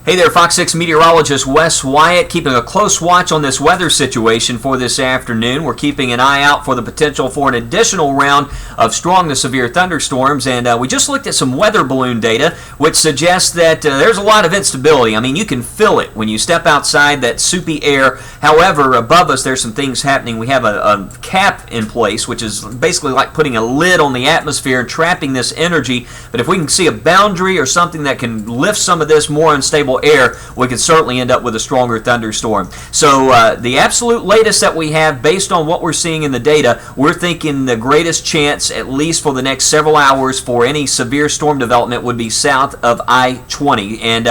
Hey there, Fox 6 meteorologist Wes Wyatt, keeping a close watch on this weather situation for this afternoon. We're keeping an eye out for the potential for an additional round of strong to severe thunderstorms, and we just looked at some weather balloon data, which suggests that there's a lot of instability. I mean, you can feel it when you step outside, that soupy air. However, above us, there's some things happening. We have a cap in place, which is basically like putting a lid on the atmosphere and trapping this energy. But if we can see a boundary or something that can lift some of this more unstable air, we could certainly end up with a stronger thunderstorm. So the absolute latest that we have, based on what we're seeing in the data, we're thinking the greatest chance, at least for the next several hours, for any severe storm development would be south of I-20. And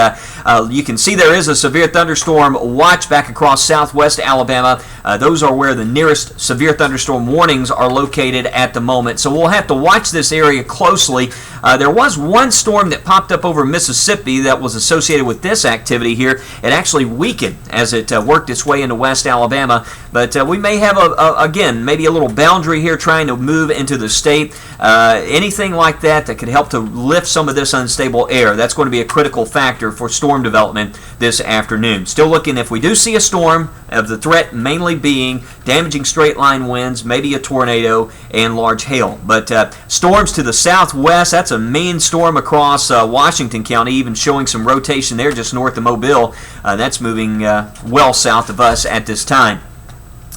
you can see there is a severe thunderstorm watch back across southwest Alabama. Those are where the nearest severe thunderstorm warnings are located at the moment. So we'll have to watch this area closely. There was one storm that popped up over Mississippi that was associated with this activity here. It actually weakened as it worked its way into West Alabama. But we may have, again, maybe a little boundary here trying to move into the state. Anything like that could help to lift some of this unstable air. That's going to be a critical factor for storm development this afternoon. Still looking, if we do see a storm, of the threat mainly being damaging straight line winds, maybe a tornado, and large hail. But storms to the southwest, that's a main storm across Washington County, even showing some rotation there just north of Mobile. That's moving well south of us at this time.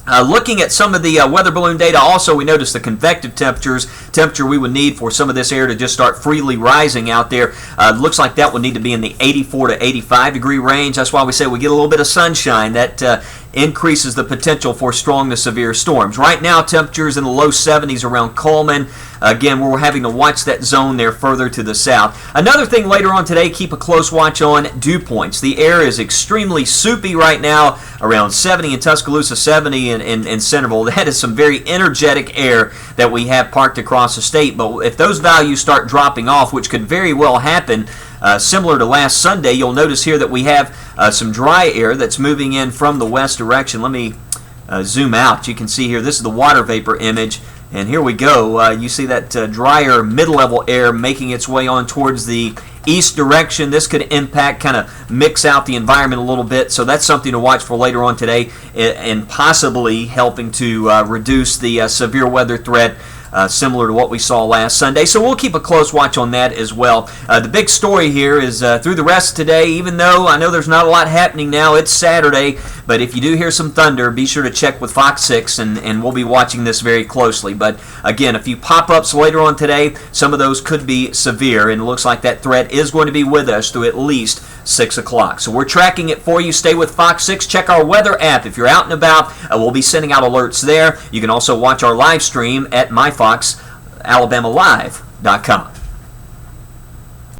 Looking at some of the weather balloon data, also we noticed the convective temperature we would need for some of this air to just start freely rising out there. Looks like that would need to be in the 84 to 85 degree range. That's why we say we get a little bit of sunshine. That increases the potential for strong to severe storms. Right now, temperatures in the low 70s around Coleman. Again, we're having to watch that zone there further to the south. Another thing later on today, keep a close watch on dew points. The air is extremely soupy right now, around 70 in Tuscaloosa, 70 in Centerville. That is some very energetic air that we have parked across the state. But if those values start dropping off, which could very well happen, similar to last Sunday, you'll notice here that we have some dry air that's moving in from the west direction. Let me zoom out. You can see here, this is the water vapor image. And here we go. You see that drier mid-level air making its way on towards the east direction. This could impact, kind of mix out the environment a little bit. So that's something to watch for later on today, and possibly helping to reduce the severe weather threat, similar to what we saw last Sunday. So we'll keep a close watch on that as well. The big story here is through the rest of today, even though I know there's not a lot happening now, it's Saturday, but if you do hear some thunder, be sure to check with Fox 6, and we'll be watching this very closely. But again, a few pop-ups later on today, some of those could be severe, and it looks like that threat is going to be with us through at least 6 o'clock. So we're tracking it for you. Stay with Fox 6. Check our weather app. If you're out and about, we'll be sending out alerts there. You can also watch our live stream at myfoxalabamalive.com.